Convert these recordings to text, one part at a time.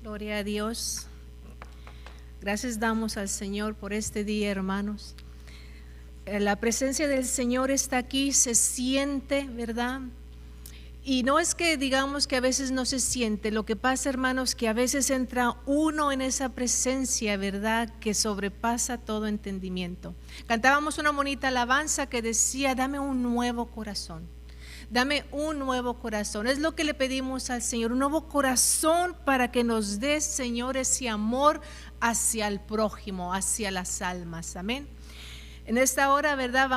Gloria a Dios. Gracias damos al Señor por este día, hermanos. La presencia del Señor está aquí, se siente, ¿verdad? Y no es que digamos que a veces no se siente, lo que pasa, hermanos, que a veces entra uno en esa presencia, ¿verdad?, que sobrepasa todo entendimiento. Cantábamos una bonita alabanza que decía: dame un nuevo corazón. Dame un nuevo corazón. Es lo que le pedimos al Señor, un nuevo corazón para que nos dé, Señor, ese amor hacia el prójimo, hacia las almas. Amén. En esta hora, ¿verdad?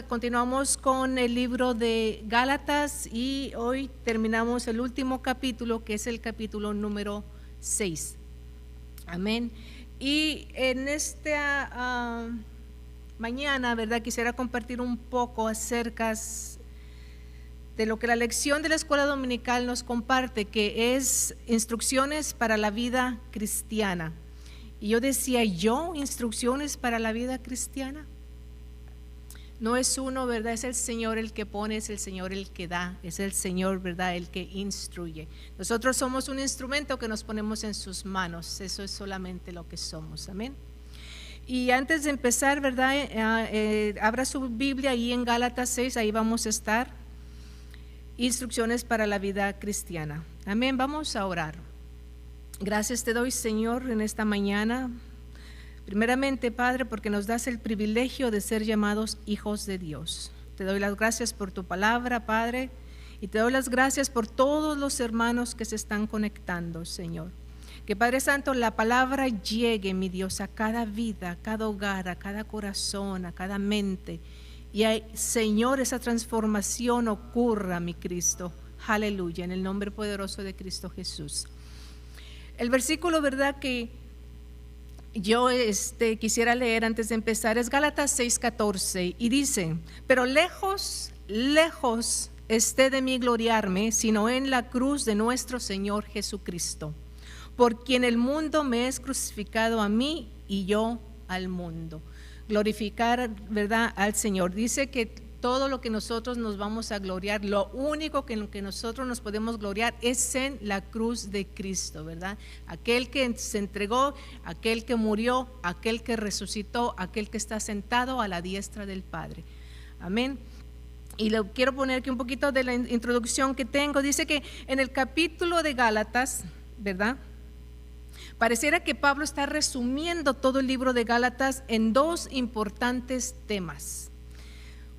Continuamos con el libro de Gálatas y hoy terminamos el último capítulo, que es el capítulo número 6. Amén. Y en esta mañana, ¿verdad?, quisiera compartir un poco acerca de lo que la lección de la escuela dominical nos comparte, que es instrucciones para la vida cristiana. Y yo decía, instrucciones para la vida cristiana. No es uno, ¿verdad? Es el Señor el que pone, es el Señor el que da, es el Señor, ¿verdad?, el que instruye. Nosotros somos un instrumento que nos ponemos en sus manos, eso es solamente lo que somos. Amén. Y antes de empezar, ¿verdad?, abra su Biblia ahí en Gálatas 6, ahí vamos a estar. Instrucciones para la vida cristiana. Amén. Vamos a orar. Gracias te doy, Señor, en esta mañana. Primeramente, Padre, porque nos das el privilegio de ser llamados hijos de Dios. Te doy las gracias por tu palabra, Padre, y te doy las gracias por todos los hermanos que se están conectando, Señor. Que, Padre Santo, la palabra llegue, mi Dios, a cada vida, a cada hogar, a cada corazón, a cada mente. Y Señor, esa transformación ocurra, mi Cristo. Aleluya, en el nombre poderoso de Cristo Jesús. El versículo, ¿verdad?, que yo quisiera leer antes de empezar es Gálatas 6:14 y dice: pero lejos esté de mí gloriarme, sino en la cruz de nuestro Señor Jesucristo, por quien el mundo me es crucificado a mí y yo al mundo. Glorificar, ¿verdad?, al Señor. Dice que todo lo que nosotros nos vamos a gloriar, lo único que en lo que nosotros nos podemos gloriar es en la cruz de Cristo, ¿verdad? Aquel que se entregó, aquel que murió, aquel que resucitó, aquel que está sentado a la diestra del Padre. Amén. Y le quiero poner aquí un poquito de la introducción que tengo. Dice que en el capítulo de Gálatas, ¿verdad?, pareciera que Pablo está resumiendo todo el libro de Gálatas en dos importantes temas.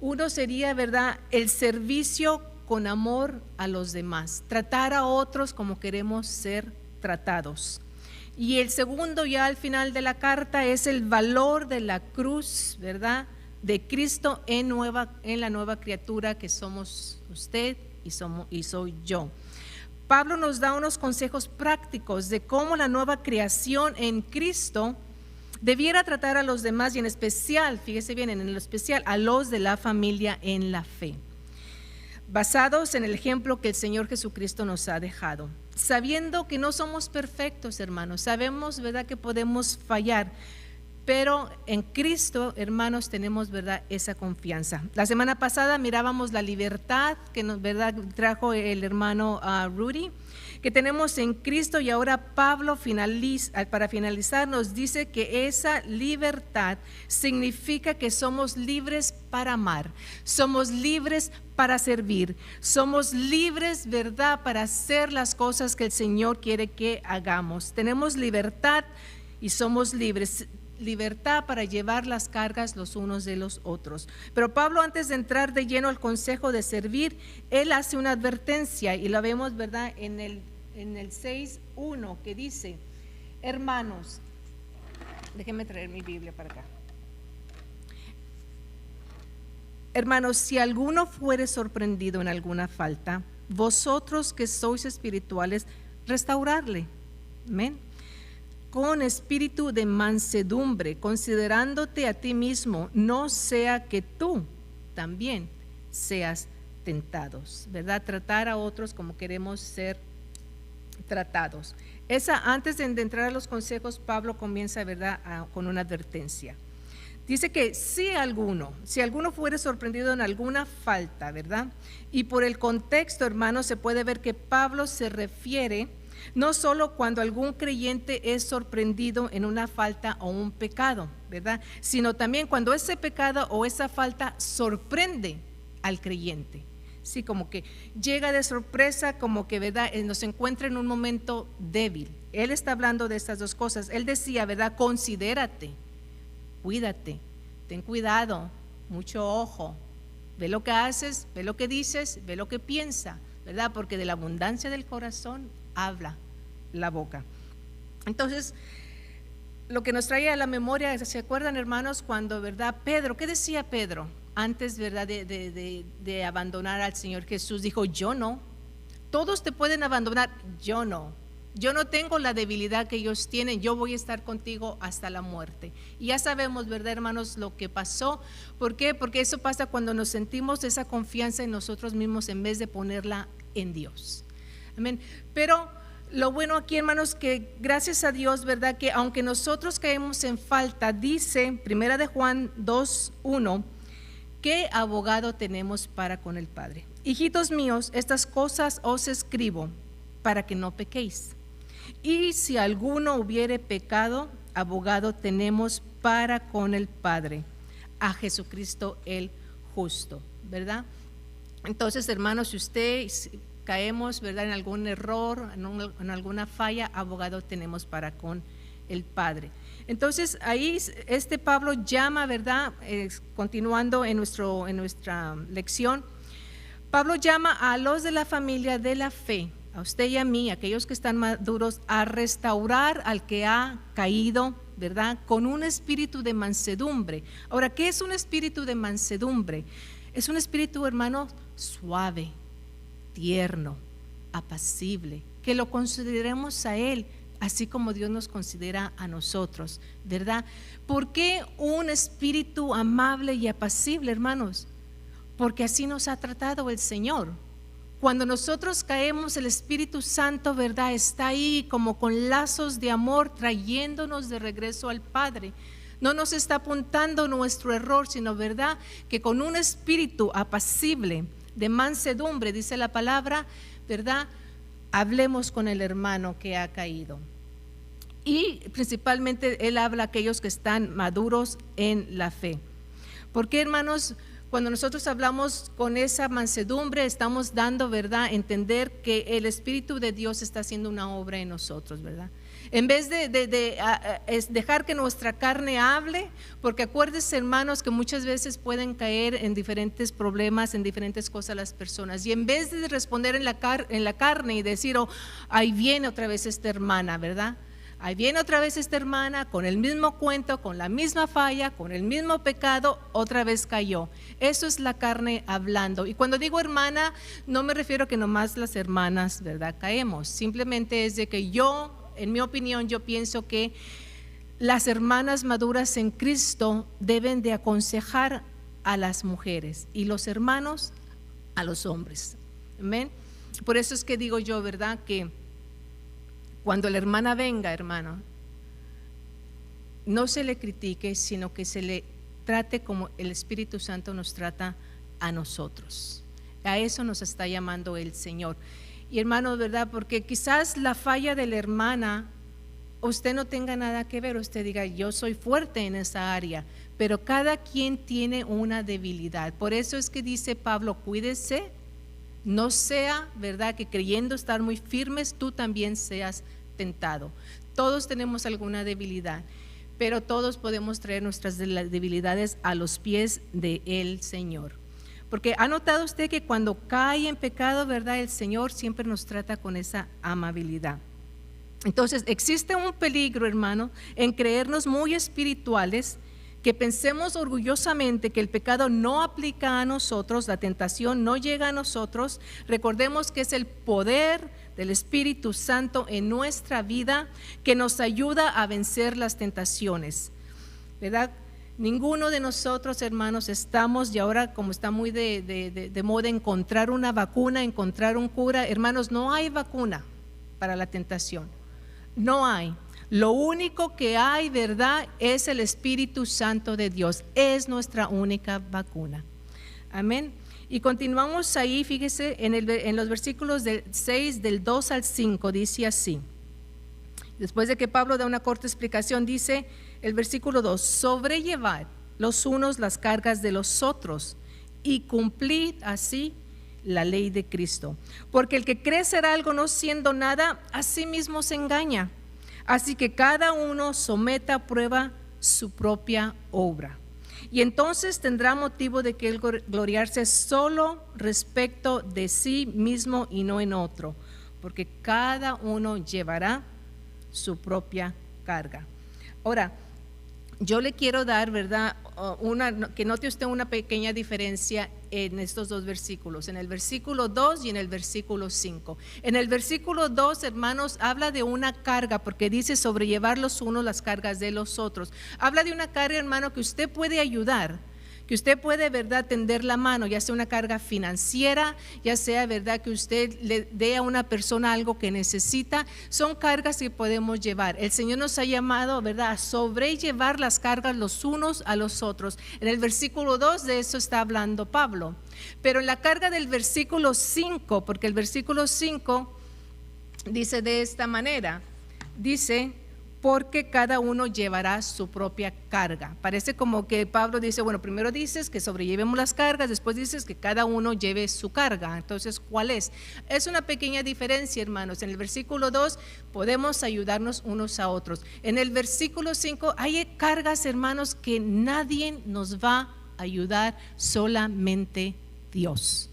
Uno sería, ¿verdad?, el servicio con amor a los demás, tratar a otros como queremos ser tratados. Y el segundo, ya al final de la carta, es el valor de la cruz, ¿verdad?, de Cristo en la nueva criatura que somos usted y soy yo. Pablo nos da unos consejos prácticos de cómo la nueva creación en Cristo debiera tratar a los demás y en especial, fíjese bien, en lo especial a los de la familia en la fe, basados en el ejemplo que el Señor Jesucristo nos ha dejado, sabiendo que no somos perfectos, hermanos. Sabemos, ¿verdad?, que podemos fallar, pero en Cristo, hermanos, tenemos, ¿verdad?, esa confianza. La semana pasada mirábamos la libertad que nos, ¿verdad?, trajo el hermano Rudy, que tenemos en Cristo, y ahora Pablo para finalizar nos dice que esa libertad significa que somos libres para amar, somos libres para servir, somos libres, ¿verdad?, para hacer las cosas que el Señor quiere que hagamos. Tenemos libertad y somos libres. Libertad para llevar las cargas los unos de los otros. Pero Pablo, antes de entrar de lleno al consejo de servir, él hace una advertencia y la vemos, ¿verdad?, en el 6:1, que dice: hermanos, déjenme traer mi Biblia para acá. Hermanos, si alguno fuere sorprendido en alguna falta, vosotros que sois espirituales, restaurarle. Amén. Con espíritu de mansedumbre, considerándote a ti mismo, no sea que tú también seas tentados, ¿verdad? Tratar a otros como queremos ser tratados. Antes de entrar a los consejos, Pablo comienza, ¿verdad?, con una advertencia. Dice que si alguno fuere sorprendido en alguna falta, ¿verdad? Y por el contexto, hermanos, se puede ver que Pablo se refiere No solo cuando algún creyente es sorprendido en una falta o un pecado, ¿verdad? Sino también cuando ese pecado o esa falta sorprende al creyente. Sí, como que llega de sorpresa, como que, ¿verdad?, nos encuentra en un momento débil. Él está hablando de estas dos cosas. Él decía, ¿verdad?, considérate, cuídate, ten cuidado, mucho ojo, ve lo que haces, ve lo que dices, ve lo que piensas, ¿verdad? Porque de la abundancia del corazón habla la boca. Entonces, lo que nos trae a la memoria, ¿se acuerdan, hermanos, cuando, ¿verdad?, Pedro, ¿qué decía Pedro? Antes, ¿verdad?, de abandonar al Señor Jesús, dijo, yo no, todos te pueden abandonar, yo no tengo la debilidad que ellos tienen, yo voy a estar contigo hasta la muerte. Y ya sabemos, ¿verdad, hermanos, lo que pasó? ¿Por qué? Porque eso pasa cuando nos sentimos esa confianza en nosotros mismos en vez de ponerla en Dios. Amén. Pero lo bueno aquí, hermanos, que gracias a Dios, ¿verdad?, que aunque nosotros caemos en falta, dice Primera de Juan 2:1, ¿qué abogado tenemos para con el Padre? Hijitos míos, estas cosas os escribo para que no pequéis. Y si alguno hubiere pecado, abogado tenemos para con el Padre, a Jesucristo el justo, ¿verdad? Entonces, hermanos, si usted caemos, ¿verdad?, en algún error, en alguna falla, abogado tenemos para con el Padre. Entonces ahí Pablo llama, ¿verdad?, continuando en nuestra lección, Pablo llama a los de la familia de la fe, a usted y a mí, aquellos que están maduros, a restaurar al que ha caído, ¿verdad?, con un espíritu de mansedumbre. Ahora, ¿qué es un espíritu de mansedumbre? Es un espíritu, hermano, suave, tierno, apacible, que lo consideremos a Él así como Dios nos considera a nosotros, ¿verdad? ¿Por qué un espíritu amable y apacible, hermanos? Porque así nos ha tratado el Señor. Cuando nosotros caemos, el Espíritu Santo, ¿verdad?, está ahí como con lazos de amor trayéndonos de regreso al Padre. No nos está apuntando nuestro error, sino, ¿verdad?, que con un espíritu apacible, de mansedumbre, dice la palabra, ¿verdad?, hablemos con el hermano que ha caído. Y principalmente Él habla a aquellos que están maduros en la fe. Porque, hermanos, cuando nosotros hablamos con esa mansedumbre, estamos dando, ¿verdad?, entender que el Espíritu de Dios está haciendo una obra en nosotros, ¿verdad? En vez de dejar que nuestra carne hable, porque acuérdense, hermanos, que muchas veces pueden caer en diferentes problemas, en diferentes cosas las personas, y en vez de responder en la carne y decir, oh, ahí viene otra vez esta hermana, ¿verdad? Ahí viene otra vez esta hermana con el mismo cuento, con la misma falla, con el mismo pecado, otra vez cayó. Eso es la carne hablando. Y cuando digo hermana, no me refiero a que nomás las hermanas, ¿verdad?, caemos. Simplemente es de que yo, en mi opinión, yo pienso que las hermanas maduras en Cristo deben de aconsejar a las mujeres y los hermanos a los hombres. Amén. Por eso es que digo yo, ¿verdad?, que cuando la hermana venga, hermano, no se le critique, sino que se le trate como el Espíritu Santo nos trata a nosotros. A eso nos está llamando el Señor. Y hermano, ¿verdad?, porque quizás la falla de la hermana, usted no tenga nada que ver, usted diga, yo soy fuerte en esa área, pero cada quien tiene una debilidad. Por eso es que dice Pablo, cuídese. No sea, ¿verdad?, que creyendo estar muy firmes, tú también seas tentado. Todos tenemos alguna debilidad, pero todos podemos traer nuestras debilidades a los pies del Señor. Porque ha notado usted que cuando cae en pecado, ¿verdad?, el Señor siempre nos trata con esa amabilidad. Entonces, existe un peligro, hermano, en creernos muy espirituales, que pensemos orgullosamente que el pecado no aplica a nosotros, la tentación no llega a nosotros. Recordemos que es el poder del Espíritu Santo en nuestra vida que nos ayuda a vencer las tentaciones, ¿verdad? Ninguno de nosotros, hermanos, estamos, y ahora como está muy de moda encontrar una vacuna, encontrar un cura, hermanos, no hay vacuna para la tentación, no hay. Lo único que hay, ¿verdad?, es el Espíritu Santo de Dios. Es nuestra única vacuna. Amén. Y continuamos ahí, fíjese, en los versículos del 6, del 2 al 5, dice así. Después de que Pablo da una corta explicación, dice el versículo 2: sobrellevad los unos las cargas de los otros y cumplid así la ley de Cristo. Porque el que cree ser algo no siendo nada, a sí mismo se engaña. Así que cada uno someta a prueba su propia obra. Y entonces tendrá motivo de que él gloriarse solo respecto de sí mismo y no en otro, porque cada uno llevará su propia carga. Ahora, yo le quiero dar, ¿verdad?, que note usted una pequeña diferencia en estos dos versículos, en el versículo 2 y en el versículo 5. En el versículo 2, hermanos, habla de una carga, porque dice sobrellevar los unos las cargas de los otros. Habla de una carga, hermano, que usted puede ayudar, que usted puede, ¿verdad?, tender la mano, ya sea una carga financiera, ya sea, ¿verdad?, que usted le dé a una persona algo que necesita. Son cargas que podemos llevar. El Señor nos ha llamado, ¿verdad?, a sobrellevar las cargas los unos a los otros. En el versículo 2 de eso está hablando Pablo. Pero en la carga del versículo 5, porque el versículo 5 dice de esta manera, dice: porque cada uno llevará su propia carga. Parece como que Pablo dice, bueno, primero dices que sobrellevemos las cargas, después dices que cada uno lleve su carga. Entonces, ¿cuál es? Es una pequeña diferencia, hermanos. En el versículo 2 podemos ayudarnos unos a otros. En el versículo 5 hay cargas, hermanos, que nadie nos va a ayudar, solamente Dios,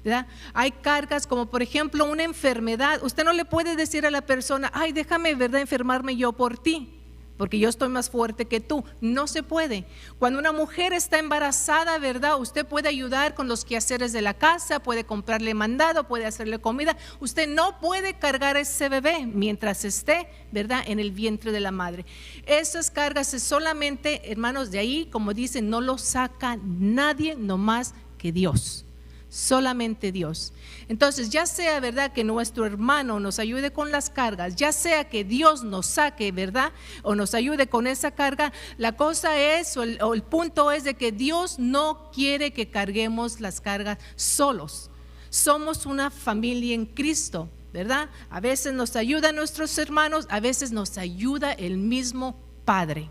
¿verdad? Hay cargas como por ejemplo una enfermedad. Usted no le puede decir a la persona, ay, déjame, ¿verdad?, enfermarme yo por ti, porque yo estoy más fuerte que tú. No se puede. Cuando una mujer está embarazada, ¿verdad?, usted puede ayudar con los quehaceres de la casa, puede comprarle mandado, puede hacerle comida. Usted no puede cargar a ese bebé mientras esté, ¿verdad?, en el vientre de la madre. Esas cargas es solamente, hermanos, de ahí, como dicen, no lo saca nadie, no más que Dios. Solamente Dios. Entonces, ya sea, ¿verdad?, que nuestro hermano nos ayude con las cargas, ya sea que Dios nos saque, ¿verdad?, o nos ayude con esa carga, la cosa es, o el punto es de que Dios no quiere que carguemos las cargas solos. Somos una familia en Cristo, ¿verdad? A veces nos ayudan nuestros hermanos, a veces nos ayuda el mismo Padre.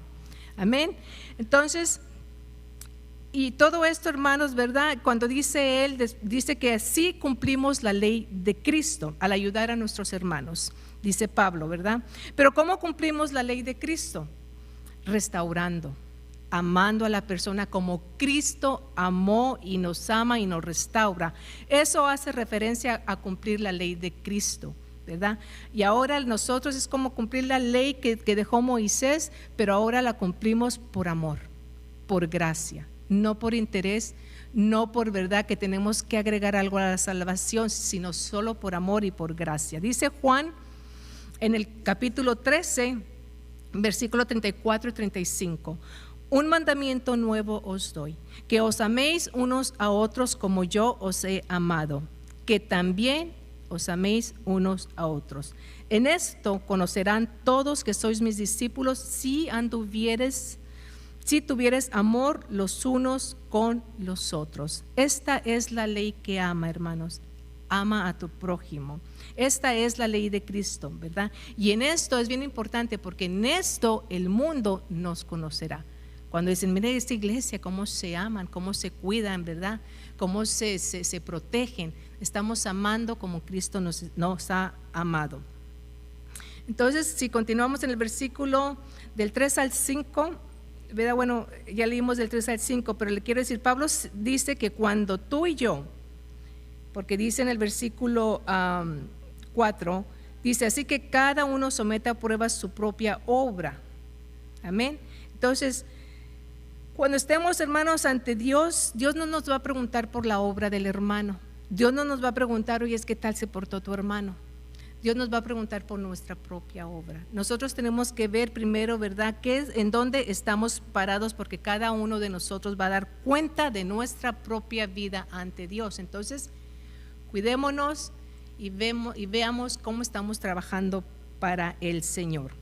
Amén. Entonces, y todo esto, hermanos, ¿verdad?, cuando dice él, dice que así cumplimos la ley de Cristo al ayudar a nuestros hermanos, dice Pablo, ¿verdad? Pero ¿cómo cumplimos la ley de Cristo? Restaurando, amando a la persona como Cristo amó y nos ama y nos restaura. Eso hace referencia a cumplir la ley de Cristo, ¿verdad? Y ahora nosotros es como cumplir la ley que dejó Moisés, pero ahora la cumplimos por amor, por gracia. No por interés, no por verdad que tenemos que agregar algo a la salvación, sino solo por amor y por gracia. Dice Juan en el capítulo 13, versículo 34 y 35: un mandamiento nuevo os doy, que os améis unos a otros como yo os he amado, que también os améis unos a otros. En esto conocerán todos que sois mis discípulos, si tuvieres amor los unos con los otros. Esta es la ley que ama, hermanos. Ama a tu prójimo. Esta es la ley de Cristo, ¿verdad? Y en esto es bien importante, porque en esto el mundo nos conocerá. Cuando dicen, mira esta iglesia, cómo se aman, cómo se cuidan, ¿verdad?, cómo se protegen. Estamos amando como Cristo nos ha amado. Entonces, si continuamos en el versículo del 3 al 5, ¿verdad? Bueno, ya leímos del 3 al 5, pero le quiero decir, Pablo dice que cuando tú y yo, porque dice en el versículo 4, dice, así que cada uno someta a prueba su propia obra. Amén. Entonces, cuando estemos, hermanos, ante Dios, Dios no nos va a preguntar por la obra del hermano. Dios no nos va a preguntar, oye, ¿qué tal se portó tu hermano? Dios nos va a preguntar por nuestra propia obra. Nosotros tenemos que ver primero, ¿verdad?, en dónde estamos parados, porque cada uno de nosotros va a dar cuenta de nuestra propia vida ante Dios. Entonces, cuidémonos y veamos cómo estamos trabajando para el Señor.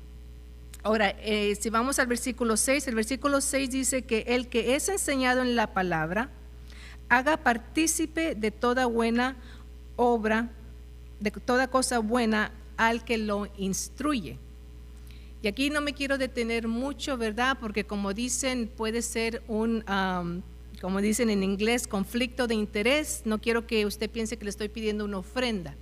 Ahora, si vamos al versículo 6, el versículo 6 dice que el que es enseñado en la palabra haga partícipe de toda buena obra, de toda cosa buena al que lo instruye. Y aquí no me quiero detener mucho, ¿verdad? Porque como dicen, puede ser un, como dicen en inglés, conflicto de interés. No quiero que usted piense que le estoy pidiendo una ofrenda,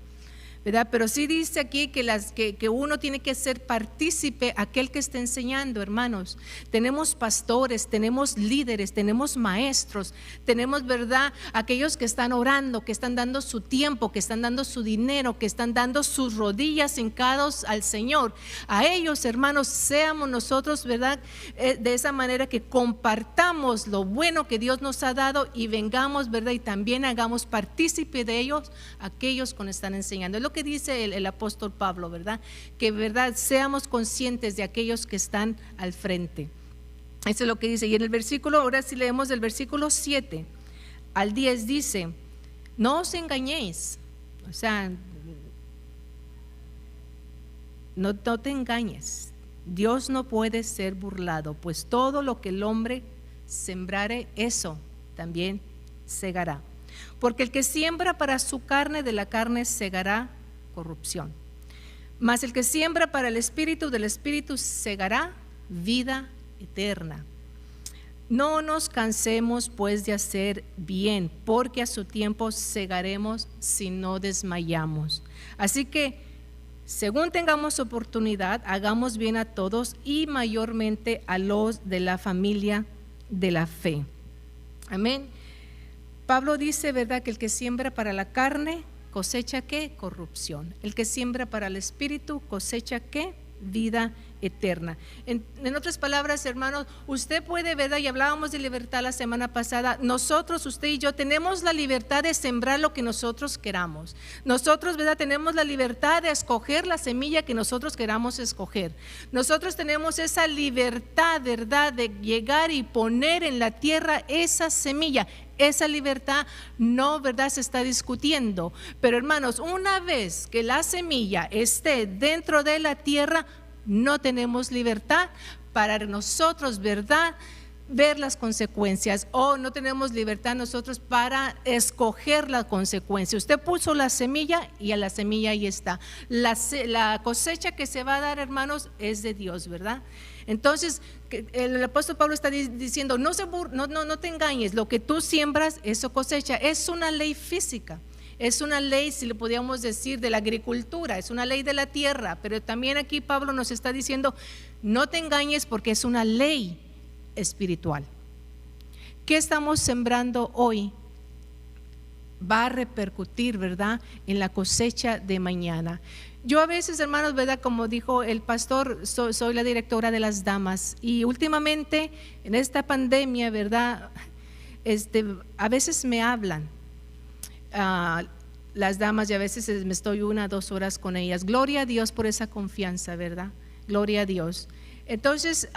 ¿verdad? Pero sí dice aquí que uno tiene que ser partícipe, aquel que está enseñando, hermanos. Tenemos pastores, tenemos líderes, tenemos maestros, tenemos, ¿verdad?, aquellos que están orando, que están dando su tiempo, que están dando su dinero, que están dando sus rodillas hincados al Señor. A ellos, hermanos, seamos nosotros, ¿verdad?, de esa manera que compartamos lo bueno que Dios nos ha dado y vengamos, ¿verdad?, y también hagamos partícipe de ellos aquellos que nos están enseñando. Es lo que dice el apóstol Pablo, ¿verdad? Que, ¿verdad?, seamos conscientes de aquellos que están al frente. Eso es lo que dice. Y en el versículo, ahora si leemos del versículo 7 al 10, dice: no os engañéis. O sea, no te engañes. Dios no puede ser burlado, pues todo lo que el hombre sembrare, eso también segará. Porque el que siembra para su carne, de la carne segará corrupción. Mas el que siembra para el Espíritu, del Espíritu segará vida eterna. No nos cansemos pues de hacer bien, porque a su tiempo segaremos si no desmayamos. Así que, según tengamos oportunidad, hagamos bien a todos y mayormente a los de la familia de la fe. Amén. Pablo dice, ¿verdad?, que el que siembra para la carne cosecha ¿qué? Corrupción. El que siembra para el Espíritu cosecha ¿qué? Vida eterna. En otras palabras, hermanos, usted puede, ¿verdad?, y hablábamos de libertad la semana pasada. Nosotros, usted y yo, tenemos la libertad de sembrar lo que nosotros queramos. Nosotros, ¿verdad?, tenemos la libertad de escoger la semilla que nosotros queramos escoger. Nosotros tenemos esa libertad, ¿verdad?, de llegar y poner en la tierra esa semilla. Esa libertad no, ¿verdad?, se está discutiendo. Pero, hermanos, una vez que la semilla esté dentro de la tierra, no tenemos libertad para nosotros, ¿verdad?, ver las consecuencias, o no tenemos libertad nosotros para escoger la consecuencia. Usted puso la semilla y a la semilla ahí está. La cosecha que se va a dar, hermanos, es de Dios, ¿verdad? Entonces el apóstol Pablo está diciendo, no te engañes, lo que tú siembras, eso cosecha. Es una ley física. Es una ley, si le podíamos decir, de la agricultura, es una ley de la tierra, pero también aquí Pablo nos está diciendo, no te engañes porque es una ley espiritual. ¿Qué estamos sembrando hoy? Va a repercutir, ¿verdad?, en la cosecha de mañana. Yo a veces, hermanos, ¿verdad?, como dijo el pastor, soy la directora de las damas, y últimamente en esta pandemia, ¿verdad?, a veces me hablan las damas, y a veces me estoy 1 o 2 horas con ellas. Gloria a Dios por esa confianza, ¿verdad? Gloria a Dios. Entonces,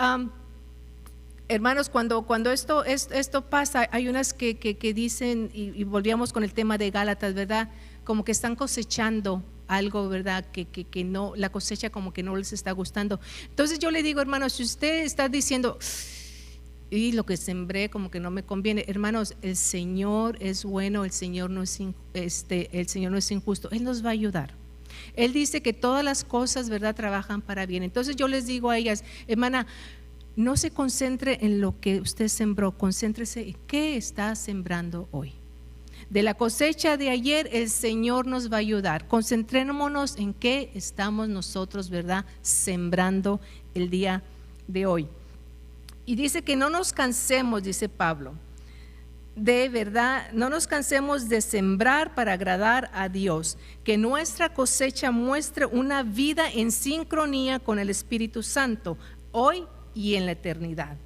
hermanos, cuando esto pasa, hay unas que dicen, y volvíamos con el tema de Gálatas, ¿verdad?, como que están cosechando algo, ¿verdad?, que no, la cosecha como que no les está gustando. Entonces yo le digo, hermanos, si usted está diciendo, y lo que sembré como que no me conviene, hermanos, el Señor es bueno, el Señor no es injusto, Él nos va a ayudar. Él dice que todas las cosas, ¿verdad?, trabajan para bien. Entonces yo les digo a ellas, hermana, no se concentre en lo que usted sembró, concéntrese en qué está sembrando hoy. De la cosecha de ayer, el Señor nos va a ayudar. Concentrémonos en qué estamos nosotros, ¿verdad?, sembrando el día de hoy. Y dice que no nos cansemos, dice Pablo, de verdad, no nos cansemos de sembrar para agradar a Dios, que nuestra cosecha muestre una vida en sincronía con el Espíritu Santo, hoy y en la eternidad,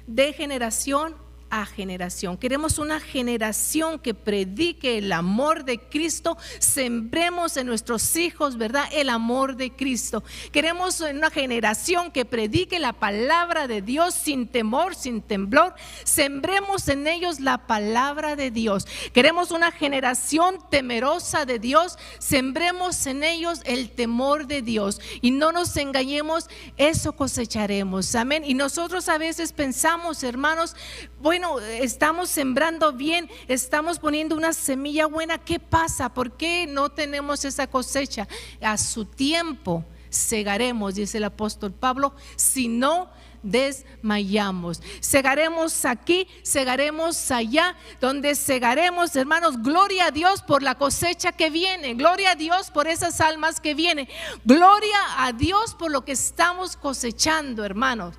de generación a generación. Queremos una generación que predique el amor de Cristo. Sembremos en nuestros hijos, ¿verdad?, el amor de Cristo. Queremos una generación que predique la palabra de Dios sin temor, sin temblor. Sembremos en ellos la palabra de Dios. Queremos una generación temerosa de Dios. Sembremos en ellos el temor de Dios. Y no nos engañemos, eso cosecharemos. Amén. Y nosotros a veces pensamos, hermanos, bueno, bueno, estamos sembrando bien, estamos poniendo una semilla buena. ¿Qué pasa? ¿Por qué no tenemos esa cosecha? A su tiempo segaremos, dice el apóstol Pablo, si no desmayamos. Segaremos aquí, segaremos allá. Donde segaremos, hermanos, gloria a Dios por la cosecha que viene, gloria a Dios por esas almas que vienen, gloria a Dios por lo que estamos cosechando, hermanos.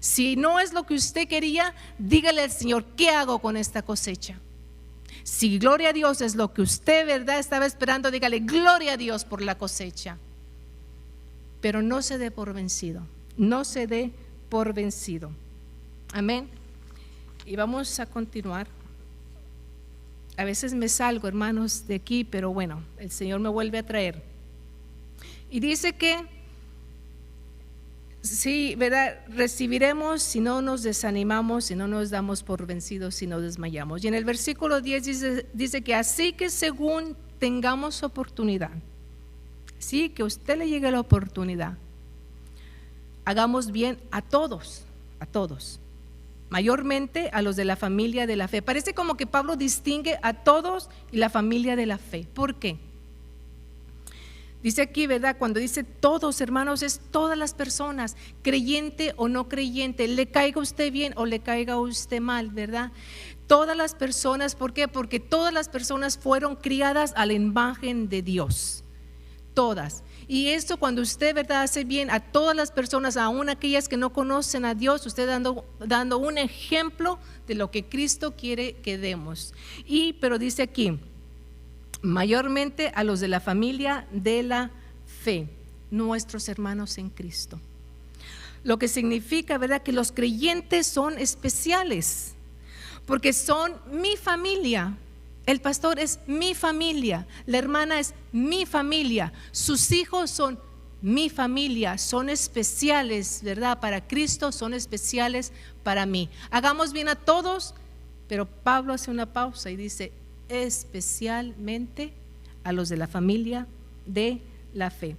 Si no es lo que usted quería, dígale al Señor, ¿qué hago con esta cosecha? Si gloria a Dios es lo que usted, verdad, estaba esperando, dígale, gloria a Dios por la cosecha. Pero no se dé por vencido, no se dé por vencido. Amén. Y vamos a continuar. A veces me salgo, hermanos, de aquí, pero bueno, el Señor me vuelve a traer. Y dice que sí, ¿verdad? Recibiremos si no nos desanimamos, si no nos damos por vencidos, si no desmayamos. Y en el versículo 10 dice que así que según tengamos oportunidad, sí, que a usted le llegue la oportunidad, hagamos bien a todos, mayormente a los de la familia de la fe. Parece como que Pablo distingue a todos y la familia de la fe. ¿Por qué? Dice aquí, ¿verdad? Cuando dice todos, hermanos, es todas las personas, creyente o no creyente, le caiga usted bien o le caiga usted mal, ¿verdad? Todas las personas, ¿por qué? Porque todas las personas fueron criadas a la imagen de Dios, todas. Y esto, cuando usted, ¿verdad?, hace bien a todas las personas, aún aquellas que no conocen a Dios, usted dando un ejemplo de lo que Cristo quiere que demos. Pero dice aquí, mayormente a los de la familia de la fe, nuestros hermanos en Cristo. Lo que significa, ¿verdad?, que los creyentes son especiales, porque son mi familia. El pastor es mi familia, la hermana es mi familia, sus hijos son mi familia, son especiales, ¿verdad? Para Cristo, son especiales para mí. Hagamos bien a todos, pero Pablo hace una pausa y dice, especialmente a los de la familia de la fe.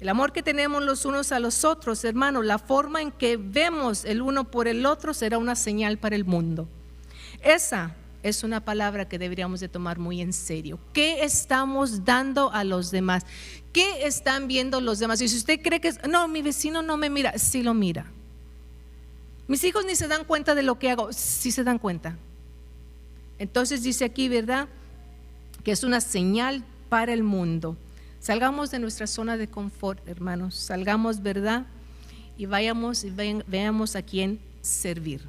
El amor que tenemos los unos a los otros, hermanos, la forma en que vemos el uno por el otro será una señal para el mundo. Esa es una palabra que deberíamos de tomar muy en serio. ¿Qué estamos dando a los demás? ¿Qué están viendo los demás? Y si usted cree que no, mi vecino no me mira, sí lo mira. Mis hijos ni se dan cuenta de lo que hago, sí se dan cuenta. Entonces dice aquí, ¿verdad?, que es una señal para el mundo. Salgamos de nuestra zona de confort, hermanos. Salgamos, ¿verdad?, y vayamos y veamos a quién servir.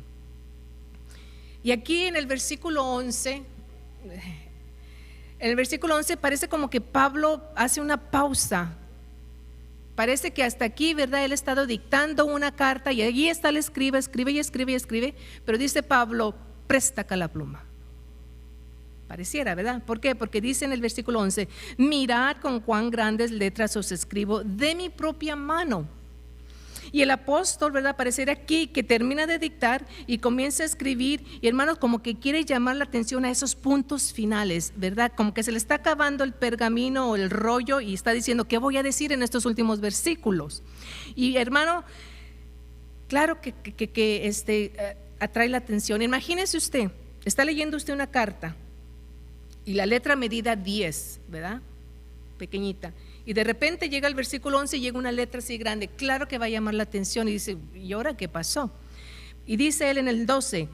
Y aquí en el versículo 11, parece como que Pablo hace una pausa. Parece que hasta aquí, ¿verdad?, él ha estado dictando una carta y allí está, le escribe, pero dice Pablo, presta acá la pluma. Pareciera, ¿verdad? ¿Por qué? Porque dice en el versículo 11, mirad con cuán grandes letras os escribo de mi propia mano. Y el apóstol, ¿verdad?, pareciera aquí que termina de dictar y comienza a escribir, y hermanos, como que quiere llamar la atención a esos puntos finales, ¿verdad? Como que se le está acabando el pergamino o el rollo y está diciendo, ¿qué voy a decir en estos últimos versículos? Y hermano, claro que atrae la atención. Imagínese usted, está leyendo usted una carta y la letra medida 10, ¿verdad?, pequeñita. Y de repente llega el versículo 11 y llega una letra así grande. Claro que va a llamar la atención y dice, ¿y ahora qué pasó? Y dice él en el 12,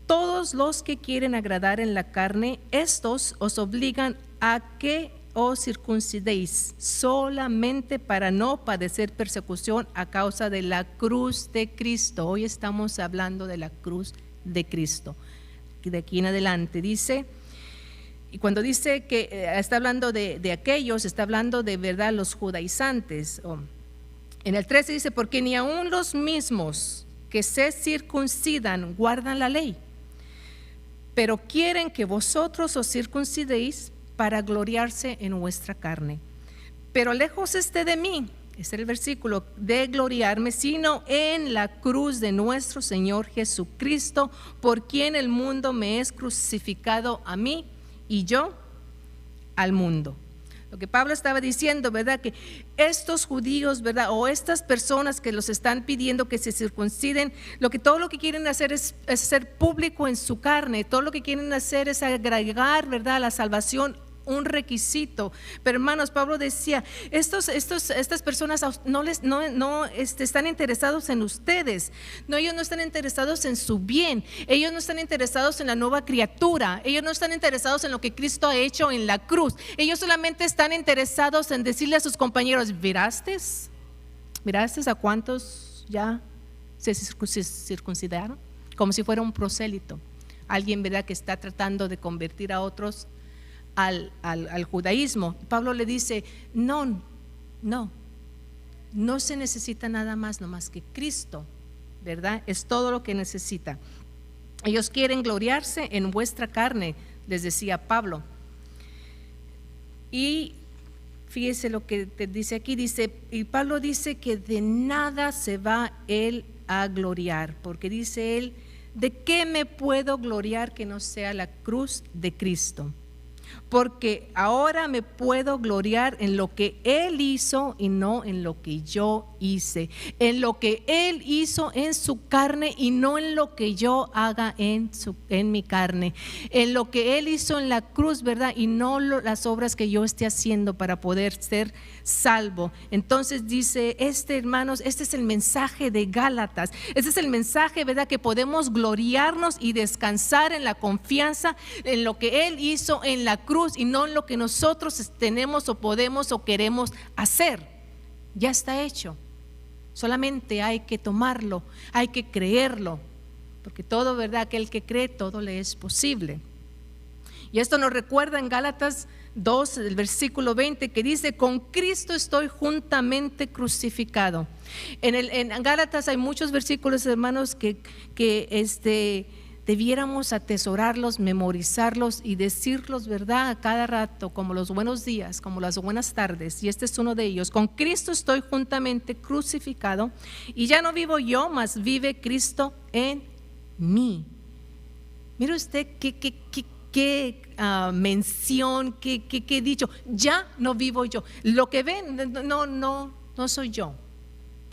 todos los que quieren agradar en la carne, estos os obligan a que os circuncidéis solamente para no padecer persecución a causa de la cruz de Cristo. Hoy estamos hablando de la cruz de Cristo. Y de aquí en adelante dice, y cuando dice que está hablando de aquellos, está hablando de, verdad, los judaizantes. En el 13 dice, porque ni aun los mismos que se circuncidan guardan la ley, pero quieren que vosotros os circuncidéis para gloriarse en vuestra carne. Pero lejos esté de mí, este es el versículo, de gloriarme, sino en la cruz de nuestro Señor Jesucristo, por quien el mundo me es crucificado a mí y yo al mundo. Lo que Pablo estaba diciendo, ¿verdad? Que estos judíos, ¿verdad? O estas personas que los están pidiendo que se circunciden, todo lo que quieren hacer es ser público en su carne. Todo lo que quieren hacer es agregar, ¿verdad?, a la salvación un requisito. Pero hermanos, Pablo decía, estas personas no están interesados en ustedes. No, ellos no están interesados en su bien. Ellos no están interesados en la nueva criatura. Ellos no están interesados en lo que Cristo ha hecho en la cruz. Ellos solamente están interesados en decirle a sus compañeros: ¿Miraste a cuántos ya se circuncidaron? Como si fuera un prosélito, alguien, ¿verdad?, que está tratando de convertir a otros al judaísmo. Pablo le dice: no se necesita nada más, no más que Cristo, ¿verdad? Es todo lo que necesita. Ellos quieren gloriarse en vuestra carne, les decía Pablo. Y fíjese lo que te dice aquí, y Pablo dice que de nada se va él a gloriar, porque dice él: ¿de qué me puedo gloriar que no sea la cruz de Cristo? Porque ahora me puedo gloriar en lo que Él hizo y no en lo que yo hice. En lo que Él hizo en su carne y no en lo que yo haga en mi carne. En lo que Él hizo en la cruz, ¿verdad? Y no las obras que yo esté haciendo para poder ser salvo. Entonces dice, hermanos, este es el mensaje de Gálatas. Este es el mensaje, ¿verdad?, que podemos gloriarnos y descansar en la confianza en lo que Él hizo en la cruz y no en lo que nosotros tenemos o podemos o queremos hacer. Ya está hecho. Solamente hay que tomarlo, hay que creerlo, porque todo, ¿verdad?, aquel que cree, todo le es posible. Y esto nos recuerda en Gálatas 2, el versículo 20, que dice: con Cristo estoy juntamente crucificado. En Gálatas hay muchos versículos, hermanos, que debiéramos atesorarlos, memorizarlos y decirlos, ¿verdad?, a cada rato, como los buenos días, como las buenas tardes. Y este es uno de ellos: con Cristo estoy juntamente crucificado, y ya no vivo yo, mas vive Cristo en mí. Mire usted qué mención, qué dicho. Ya no vivo yo. Lo que ven, no soy yo.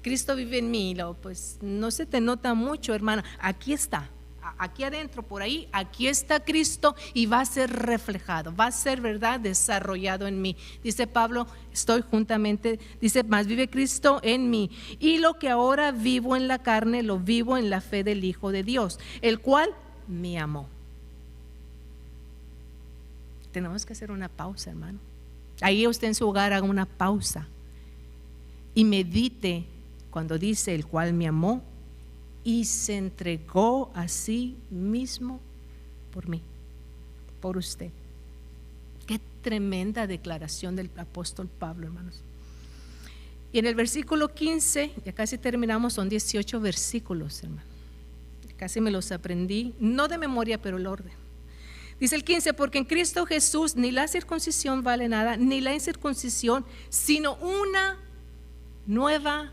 Cristo vive en mí. Pues no se te nota mucho, hermana. Aquí está. Aquí adentro, por ahí, aquí está Cristo, y va a ser reflejado, va a ser, ¿verdad?, desarrollado en mí. Dice Pablo, estoy juntamente, dice, más vive Cristo en mí, y lo que ahora vivo en la carne, lo vivo en la fe del Hijo de Dios, el cual me amó. Tenemos que hacer una pausa, hermano. Ahí usted en su hogar haga una pausa y medite cuando dice: el cual me amó y se entregó a sí mismo por mí, por usted. Qué tremenda declaración del apóstol Pablo, hermanos. Y en el versículo 15, ya casi terminamos, son 18 versículos, hermano. Casi me los aprendí, no de memoria, pero el orden. Dice el 15: porque en Cristo Jesús ni la circuncisión vale nada, ni la incircuncisión, sino una nueva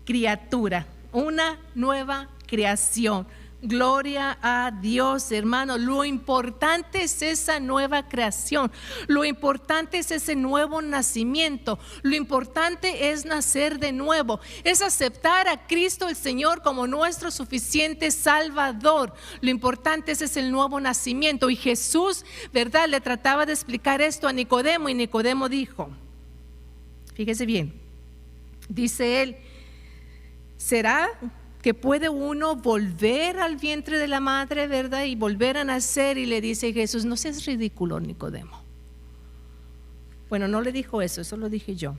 criatura, una nueva creación. Gloria a Dios, hermano. Lo importante es esa nueva creación. Lo importante es ese nuevo nacimiento. Lo importante es nacer de nuevo. Es aceptar a Cristo el Señor como nuestro suficiente Salvador. Lo importante es ese nuevo nacimiento. Y Jesús, ¿verdad?, le trataba de explicar esto a Nicodemo, y Nicodemo dijo, fíjese bien, dice él: ¿será que puede uno volver al vientre de la madre, verdad, y volver a nacer? Y le dice Jesús: no seas ridículo, Nicodemo. Bueno, no le dijo eso lo dije yo.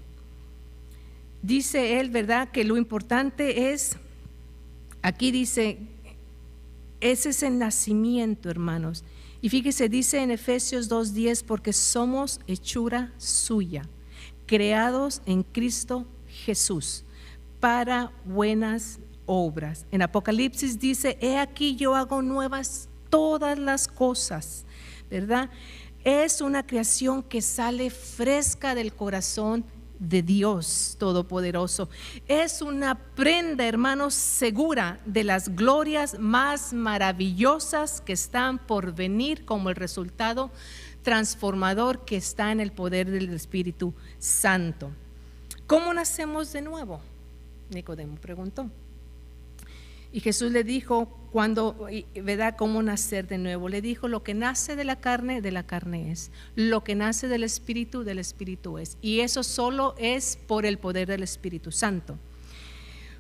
Dice él, verdad, que lo importante es, aquí dice, es ese nacimiento, hermanos. Y fíjese, dice en Efesios 2:10: porque somos hechura suya, creados en Cristo Jesús para buenas obras. En Apocalipsis dice: he aquí yo hago nuevas todas las cosas, ¿verdad? Es una creación que sale fresca del corazón de Dios Todopoderoso. Es una prenda, hermanos, segura de las glorias más maravillosas que están por venir como el resultado transformador que está en el poder del Espíritu Santo. ¿Cómo nacemos de nuevo?, Nicodemo preguntó. Y Jesús le dijo, ¿verdad?, ¿cómo nacer de nuevo? Le dijo, lo que nace de la carne es. Lo que nace del Espíritu es. Y eso solo es por el poder del Espíritu Santo.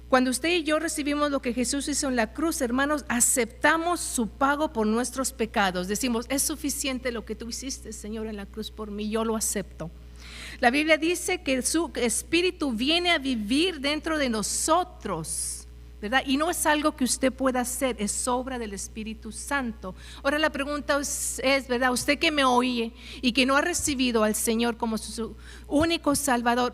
Cuando usted y yo recibimos lo que Jesús hizo en la cruz, hermanos, aceptamos su pago por nuestros pecados. Decimos, es suficiente lo que tú hiciste, Señor, en la cruz por mí, yo lo acepto. La Biblia dice que su Espíritu viene a vivir dentro de nosotros, ¿verdad? Y no es algo que usted pueda hacer, es obra del Espíritu Santo. Ahora la pregunta es, ¿verdad?, usted que me oye y que no ha recibido al Señor como su único Salvador,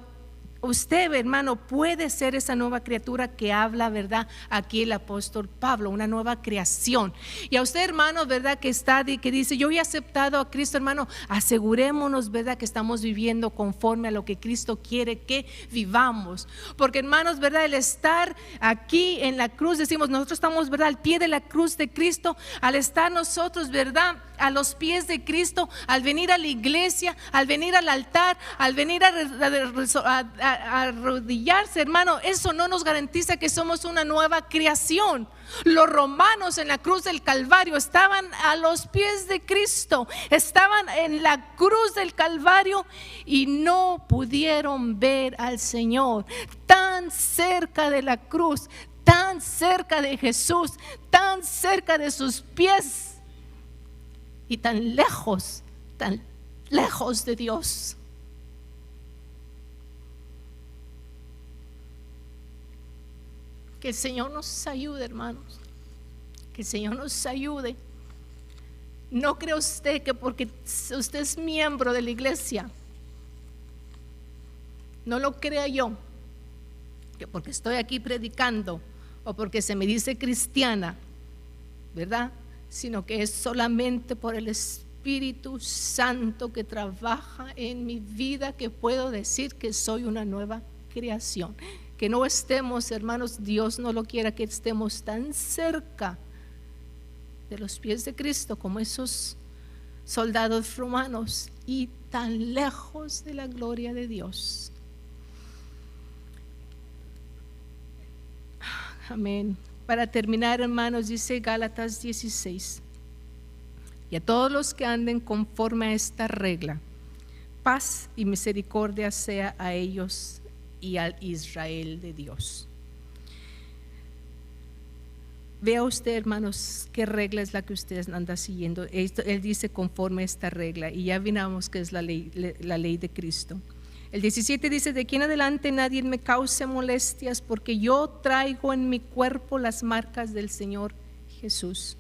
usted, hermano, puede ser esa nueva criatura que habla, ¿verdad?, aquí el apóstol Pablo, una nueva creación. Y a usted, hermano, ¿verdad?, que dice, yo he aceptado a Cristo, hermano, asegurémonos, ¿verdad?, que estamos viviendo conforme a lo que Cristo quiere que vivamos. Porque, hermanos, ¿verdad?, el estar aquí en la cruz, decimos, nosotros estamos, ¿verdad?, al pie de la cruz de Cristo. Al estar nosotros, ¿verdad?, a los pies de Cristo, al venir a la iglesia, al venir al altar, al venir a arrodillarse, hermano, eso no nos garantiza que somos una nueva creación. Los romanos en la cruz del Calvario estaban a los pies de Cristo, estaban en la cruz del Calvario y no pudieron ver al Señor. Tan cerca de la cruz, tan cerca de Jesús, tan cerca de sus pies y tan lejos de Dios. Que el Señor nos ayude, hermanos. Que el Señor nos ayude. No cree usted que porque usted es miembro de la iglesia, no lo crea yo, que porque estoy aquí predicando o porque se me dice cristiana, ¿verdad?, sino que es solamente por el Espíritu Santo que trabaja en mi vida que puedo decir que soy una nueva creación. Que no estemos, hermanos, Dios no lo quiera que estemos tan cerca de los pies de Cristo como esos soldados romanos y tan lejos de la gloria de Dios. Amén. Para terminar, hermanos, dice Gálatas 16: y a todos los que anden conforme a esta regla, paz y misericordia sea a ellos y al Israel de Dios. Vea usted, hermanos, qué regla es la que usted anda siguiendo. Él dice conforme a esta regla, y ya vinamos que es la ley de Cristo. El 17 dice: de aquí en adelante nadie me cause molestias, porque yo traigo en mi cuerpo las marcas del Señor Jesús.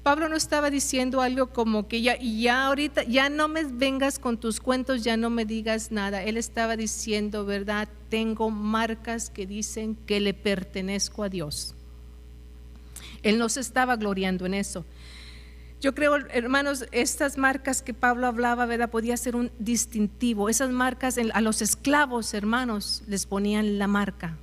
Pablo no estaba diciendo algo como que ya ahorita, ya no me vengas con tus cuentos, ya no me digas nada. Él estaba diciendo, ¿verdad?, tengo marcas que dicen que le pertenezco a Dios. Él no se estaba gloriando en eso. Yo creo, hermanos, estas marcas que Pablo hablaba, ¿verdad?, podía ser un distintivo. Esas marcas a los esclavos, hermanos, les ponían la marca.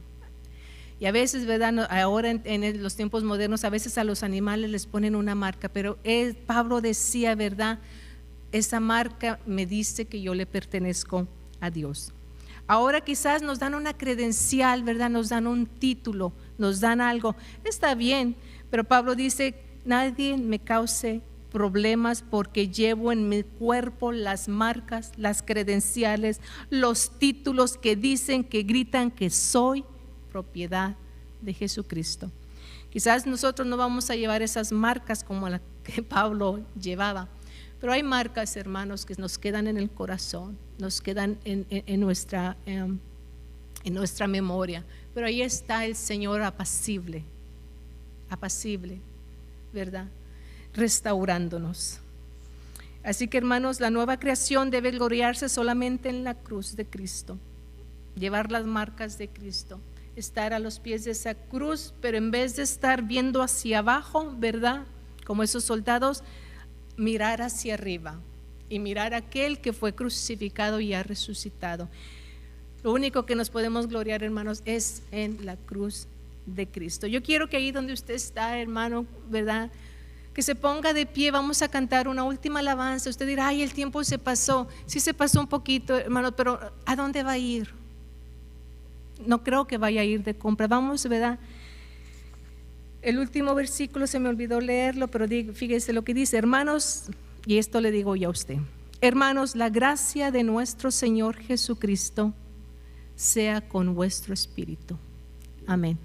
Y a veces, ¿verdad?, ahora en los tiempos modernos, a veces a los animales les ponen una marca, pero Pablo decía, ¿verdad?, esa marca me dice que yo le pertenezco a Dios. Ahora quizás nos dan una credencial, ¿verdad?, nos dan un título, nos dan algo. Está bien, pero Pablo dice: nadie me cause problemas porque llevo en mi cuerpo las marcas, las credenciales, los títulos que dicen, que gritan que soy propiedad de Jesucristo. Quizás nosotros no vamos a llevar esas marcas como la que Pablo llevaba, pero hay marcas, hermanos, que nos quedan en el corazón, nos quedan en nuestra memoria. Pero ahí está el Señor apacible, ¿verdad?, restaurándonos. Así que, hermanos, la nueva creación debe gloriarse solamente en la cruz de Cristo, llevar las marcas de Cristo, estar a los pies de esa cruz, pero en vez de estar viendo hacia abajo, ¿verdad?, como esos soldados, mirar hacia arriba y mirar a aquel que fue crucificado y ha resucitado. Lo único que nos podemos gloriar, hermanos, es en la cruz de Cristo. Yo quiero que ahí donde usted está, hermano, ¿verdad?, que se ponga de pie, vamos a cantar una última alabanza. Usted dirá, ay, el tiempo se pasó. Sí se pasó un poquito, hermano, pero ¿a dónde va a ir? No creo que vaya a ir de compra. Vamos, ¿verdad? El último versículo se me olvidó leerlo, pero fíjese lo que dice, hermanos, y esto le digo yo a usted. Hermanos, la gracia de nuestro Señor Jesucristo sea con vuestro espíritu. Amén.